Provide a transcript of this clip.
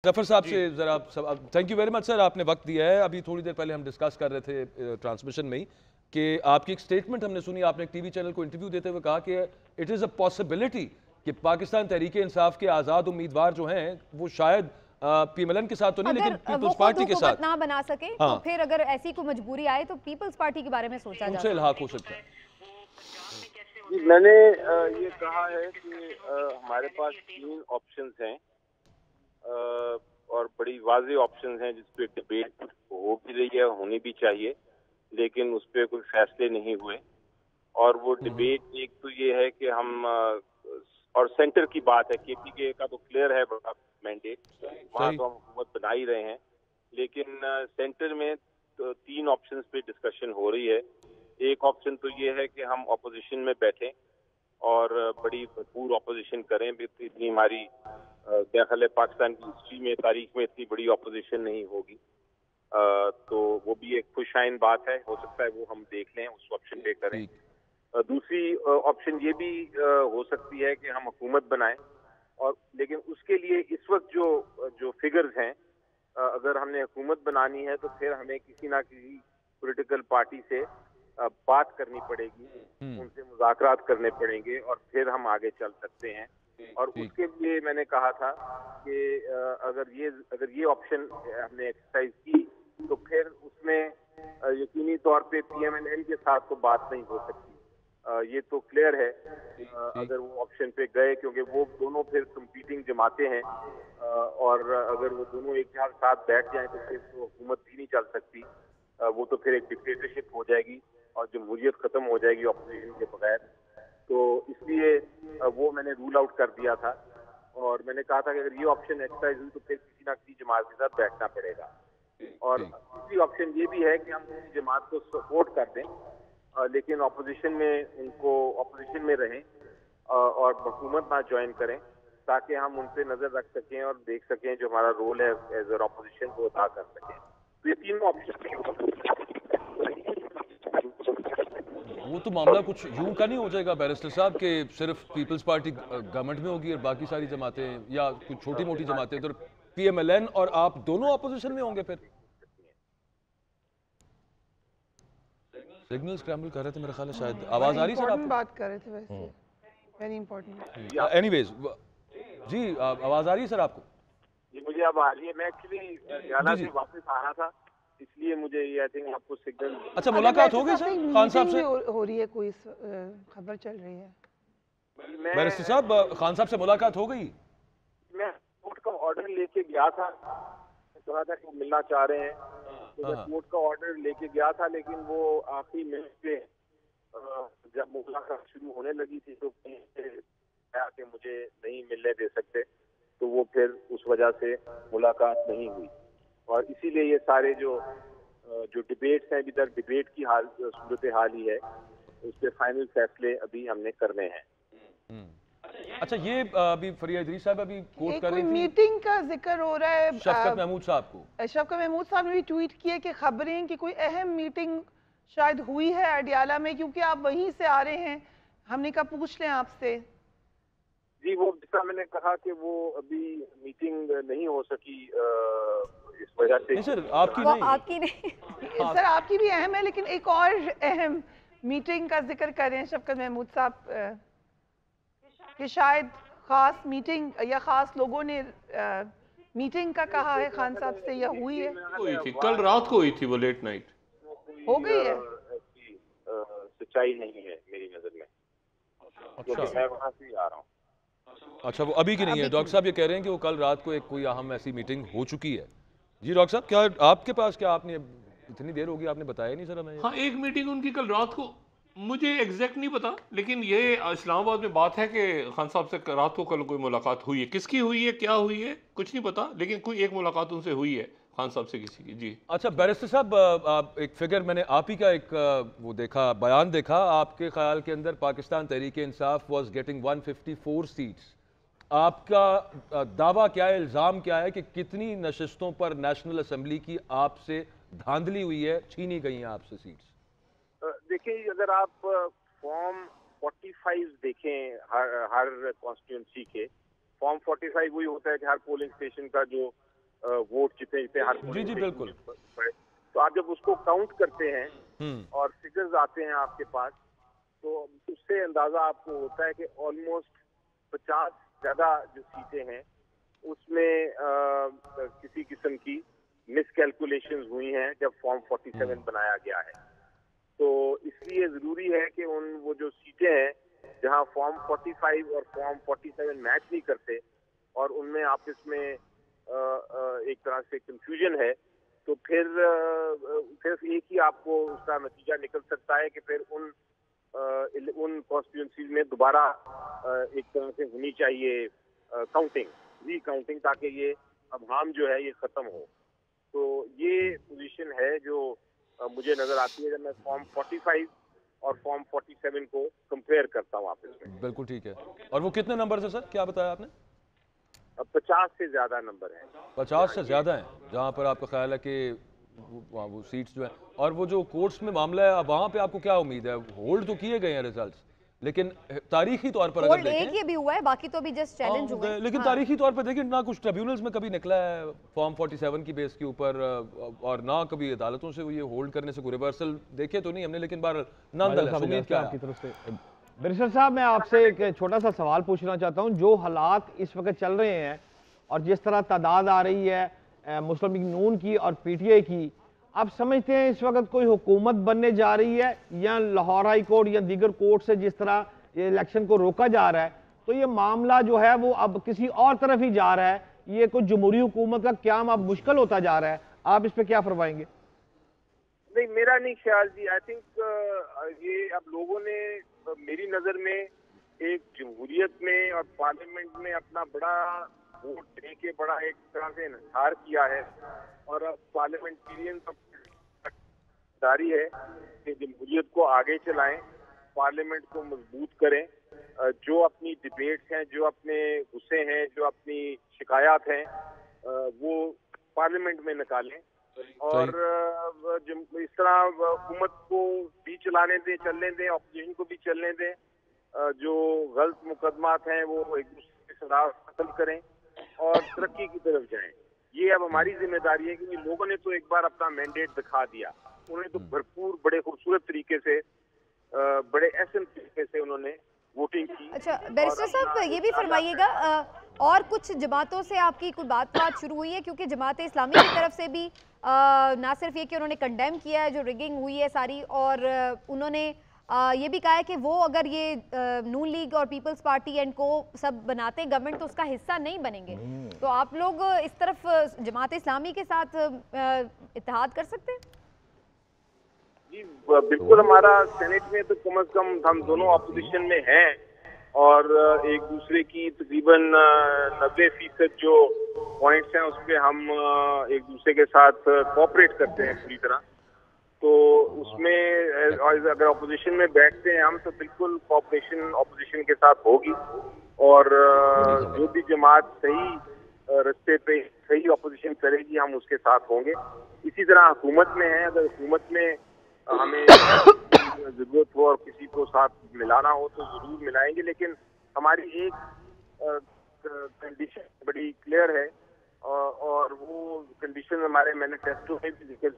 जफर साहब से ज़रा thank you very much sir, आपने वक्त दिया है। अभी थोड़ी देर पहले हम डिस्कस कर रहे थे ट्रांसमिशन में ही कि आपकी एक स्टेटमेंट हमने सुनी, आपने एक टीवी चैनल को इंटरव्यू देते हुए कहा कि इट इज़ अ पॉसिबिलिटी कि पाकिस्तान तहरीक इंसाफ के आज़ाद उम्मीदवार जो हैं वो शायद पीएमएलएन के साथ तो नहीं लेकिन पीपल्स पार्टी के साथ ना बना सके तो फिर अगर ऐसी कोई मजबूरी आए तो पीपल्स पार्टी के बारे में सोचा जा उनसे इल्हाक हो सकता है। मैंने ये कहा है कि हमारे पास 3 ऑप्शंस हैं और बड़ी वाज़ेह ऑप्शंस हैं जिस पे डिबेट हो भी रही है, होनी भी चाहिए, लेकिन उस पर कोई फैसले नहीं हुए। और वो डिबेट एक तो ये है कि हम और सेंटर की बात है, केपीके का तो क्लियर है बड़ा मैंडेट, वहाँ तो हम हुकूमत बना ही रहे हैं, लेकिन सेंटर में तो 3 ऑप्शंस पे डिस्कशन हो रही है। एक ऑप्शन तो ये है कि हम अपोजिशन में बैठें और बड़ी भरपूर अपोजिशन करें। इतनी हमारी क्या ख्याल है, पाकिस्तान की हिस्ट्री में, तारीख में इतनी बड़ी अपोजिशन नहीं होगी, तो वो भी एक खुशाइन बात है, हो सकता है वो हम देख लें, उस ऑप्शन पे करें। दूसरी ऑप्शन ये भी हो सकती है कि हम हुकूमत बनाएं, और लेकिन उसके लिए इस वक्त जो फिगर्स हैं, अगर हमने हुकूमत बनानी है तो फिर हमें किसी ना किसी पॉलिटिकल पार्टी से बात करनी पड़ेगी, उनसे मुज़ाकरात करने पड़ेंगे और फिर हम आगे चल सकते हैं। और उसके लिए मैंने कहा था कि अगर ये ऑप्शन हमने एक्सरसाइज की तो फिर उसमें यकीनी तौर पे पीएमएलएन के साथ तो बात नहीं हो सकती, ये तो क्लियर है अगर वो ऑप्शन पे गए, क्योंकि वो दोनों फिर कंपीटिंग जमाते हैं, और अगर वो दोनों एक साथ बैठ जाएं तो फिर तो हुकूमत भी नहीं चल सकती, वो तो फिर एक डिक्टेटरशिप हो जाएगी और जमहूरियत खत्म हो जाएगी ऑपोजिशन के बगैर। तो इसलिए वो मैंने रूल आउट कर दिया था, और मैंने कहा था कि अगर ये ऑप्शन एक्सरसाइज हुई तो फिर किसी ना किसी जमात के साथ बैठना पड़ेगा। और तीसरी ऑप्शन ये भी है कि हम किसी जमात को सपोर्ट कर दें, लेकिन ऑपोजिशन में उनको ऑपोजिशन में रहें और हुकूमत ना ज्वाइन करें, ताकि हम उन पे नजर रख सकें और देख सकें जो हमारा रोल है एज ए ऑपोजिशन को अदा कर सकें। तो ये तीनों ऑप्शन। वो तो मामला कुछ यूं का नहीं हो जाएगा बैरिस्टर साहब कि सिर्फ पीपल्स पार्टी गवर्नमेंट में होगी और बाकी सारी जमातें या कुछ छोटी मोटी जमातें, तो पीएमएलएन और आप दोनों अपोजिशन में होंगे फिर? सिग्नल स्क्रैम्बल कर रहे थे मेरा ख्याल है, शायद आवाज आ रही सर? आप बात कर रहे थे वैसे, वेरी इंपॉर्टेंट। एनीवेज जी, आवाज आ रही है सर आपको? जी मुझे अब आ रही है। मैं एक्चुअली हरियाणा से वापस आ रहा था, इसलिए मुझे ये आई थिंक आपको सिग्नल। अच्छा, मुलाकात हो गई सर खान साहब से? हो रही है, कोई खबर चल रही है? बैरिस्टर साहब, खान साहब से मुलाकात हो गई? मैं कोर्ट का ऑर्डर लेके गया था, कहा था कि वो मिलना चाह रहे हैं, तो मैं कोर्ट का ऑर्डर लेके गया था, लेकिन वो आखिरी मिनट पे जब मुलाकात शुरू होने लगी थी तो कहा कि मुझे नहीं मिलने दे सकते, तो वो फिर उस वजह से मुलाकात नहीं हुई। और इसीलिए ये सारे जो डिबेट्स हैं, अभी तक डिबेट की सूरत हाल ही है, उस पर फाइनल फैसले अभी हमने करने हैं। अच्छा, ये अभी फरिया इदरीस साहब अभी कोट कर रही थी, मीटिंग का जिक्र हो रहा है शफकत महमूद साहब को। शफकत महमूद साहब ने भी ट्वीट किया कि खबरें कि कोई अहम मीटिंग शायद हुई है अडियाला में, क्योंकि आप वहीं से आ रहे हैं, हमने कहा पूछ लें आपसे। जी, वो जितना मैंने कहा कि वो अभी मीटिंग नहीं हो सकी इस वजह से। नहीं सर, आपकी नहीं सर आपकी भी अहम है, लेकिन एक और अहम मीटिंग का जिक्र करें शफकत महमूद साहब कि शायद खास मीटिंग या खास लोगों ने मीटिंग का कहा है खान साहब से, या हुई है? हुई थी, कल रात को हुई थी वो लेट नाइट। हो गई है? ऐसी सच्चाई नहीं है मेरी नजर में। अच्छा, मैं वहाँ से आ रहा हूँ। अच्छा, वो अभी की नहीं है? डॉक्टर साहब ये कह रहे हैं कि वो कल रात को एक कोई अहम ऐसी मीटिंग हो चुकी है। जी डॉक्टर साहब, क्या आपके पास, क्या आपने इतनी देर होगी आपने बताया नहीं सर हमें? हाँ, एक मीटिंग उनकी कल रात को, मुझे एग्जैक्ट नहीं पता, लेकिन ये इस्लामाबाद में बात है कि खान साहब से रात को कल कोई मुलाकात हुई है। किसकी हुई है, क्या हुई है, कुछ नहीं पता, लेकिन कोई एक मुलाकात उनसे हुई है खान साहब से किसी की। जी अच्छा बैरिस्टर साहब, एक फिगर मैंने आप ही का एक वो देखा, बयान देखा, आपके ख्याल के अंदर Pakistan Tehreek Insaf was getting 154 seats. आपका दावा क्या है, इल्ज़ाम क्या है कि कितनी नशिस्तों पर नेशनल असेंबली की आपसे धांधली हुई है, छीनी गई हैं आपसे सीट्स? देखिए, अगर आप फॉर्म 45 देखें हर कॉन्स्टिट्यूंसी के, फॉर्म 45 वही होता है कि हर पोलिंग स्टेशन का जो वोट जितने जितने हर जी जी बिल्कुल। पड़े, तो आप जब उसको काउंट करते हैं और फिगर्स आते हैं आपके पास, तो उससे अंदाजा आपको होता है कि ऑलमोस्ट 50 ज्यादा जो सीटें हैं उसमें किसी किस्म की मिसकैलकुलेशंस हुई हैं जब फॉर्म 47 बनाया गया है। तो इसलिए जरूरी है कि वो जो सीटें हैं जहां फॉर्म 45 और फॉर्म 47 मैच नहीं करते और उनमें आपस में एक तरह से कंफ्यूजन है, तो फिर सिर्फ एक ही आपको उसका नतीजा निकल सकता है कि फिर उन कॉन्स्टिट्यूंसीज में दोबारा एक तरह से होनी चाहिए रीकाउंटिंग, ताकि ये अभाम जो है ये खत्म हो। तो ये पोजीशन है जो मुझे नजर आती है जब मैं फॉर्म 45 और फॉर्म 47 को कंपेयर करता हूँ आपस में। बिल्कुल ठीक है। और वो कितने नंबर से सर, क्या बताया आपने? 50 से ज्यादा नंबर है। 50 से ज्यादा है जहां पर आपका ख्याल है कि वो सीट्स जो है, और वो जो कोर्ट्स में मामला है वहां पे आपको क्या उम्मीद है? होल्ड तो किए गए हैं रिजल्ट्स, लेकिन तारीखी तौर पर अगर होल्ड देखें, एक ही भी हुआ है, बाकी तो अभी जस्ट चैलेंज हुए हैं। लेकिन तारीखी तौर पर देखिए ना कुछ ट्रिब्यूनल्स में कभी निकला है फॉर्म 47 की बेस के ऊपर, और ना कभी अदालतों से ये होल्ड करने से कोई रिवर्सल देखे तो नहीं हमने, लेकिन बार नॉनदलेस उम्मीद क्या आपकी तरफ से। बैरिस्टर साहब, मैं आपसे एक छोटा सा सवाल पूछना चाहता हूं। जो हालात इस वक्त चल रहे हैं और जिस तरह तादाद आ रही है मुस्लिम लीग नून की और पीटीआई की, आप समझते हैं इस वक्त कोई हुकूमत बनने जा रही है, या लाहौर हाई कोर्ट या दीगर कोर्ट से जिस तरह ये इलेक्शन को रोका जा रहा है, तो ये मामला जो है वो अब किसी और तरफ ही जा रहा है, ये कोई जमहूरी हुकूमत का क्याम अब मुश्किल होता जा रहा है? आप इस पे क्या फरमाएंगे? नहीं, मेरा नहीं ख्याल जी। आई थिंक ये अब लोगों ने मेरी नजर में एक जमहूरियत में और पार्लियामेंट में अपना बड़ा वोट दे के बड़ा एक तरह से इन्हार किया है, और अब पार्लियामेंटेरियन दारी है कि जमहूरियत को आगे चलाएं, पार्लियामेंट को मजबूत करें, जो अपनी डिबेट्स हैं, जो अपने गुस्से हैं, जो अपनी शिकायत हैं, वो पार्लियामेंट में निकालें, और इस तरह हुकूमत को भी चलने दें, ऑपोजिशन को भी चलने दें। जो गलत मुकदमात हैं वो एक दूसरे के खिलाफ खत्म करें और तरक्की की तरफ जाएं। ये अब हमारी जिम्मेदारी है, क्योंकि लोगों ने तो एक बार अपना मैंडेट दिखा दिया। उन्हें तो भरपूर बड़े खूबसूरत तरीके से, बड़े एहसन तरीके से उन्होंने वोटिंग की। अच्छा बैरिस्टर साहब, ये भी फरमाइएगा, और कुछ जमातों से आपकी कोई बात शुरू हुई है? क्योंकि जमात इस्लामी की तरफ से भी ना सिर्फ ये कि उन्होंने कंडेम किया है जो रिगिंग हुई है सारी, और उन्होंने ये भी कहा है कि वो अगर ये नून लीग और पीपल्स पार्टी एंड को सब बनाते गवर्नमेंट तो उसका हिस्सा नहीं बनेंगे। तो आप लोग इस तरफ जमात इस्लामी के साथ इत्तेहाद कर सकते हैं? जी बिल्कुल, हमारा सेनेट में तो कम से कम हम दोनों अपोजिशन में हैं, और एक दूसरे की तकरीबन 90% जो पॉइंट्स हैं उस पर हम एक दूसरे के साथ कोऑपरेट करते हैं पूरी तरह। तो उसमें अगर अपोजिशन में बैठते हैं हम, तो बिल्कुल कोऑपरेशन अपोजिशन के साथ होगी, और जो भी जमात सही रास्ते पे सही अपोजिशन करेगी हम उसके साथ होंगे। इसी तरह हुकूमत में है, अगर हुकूमत में हमें जरूरत हो और किसी को साथ मिलाना हो तो जरूर मिलाएंगे, लेकिन हमारी एक कंडीशन बड़ी क्लियर है, और वो कंडीशन हमारे मैनिफेस्टो में भी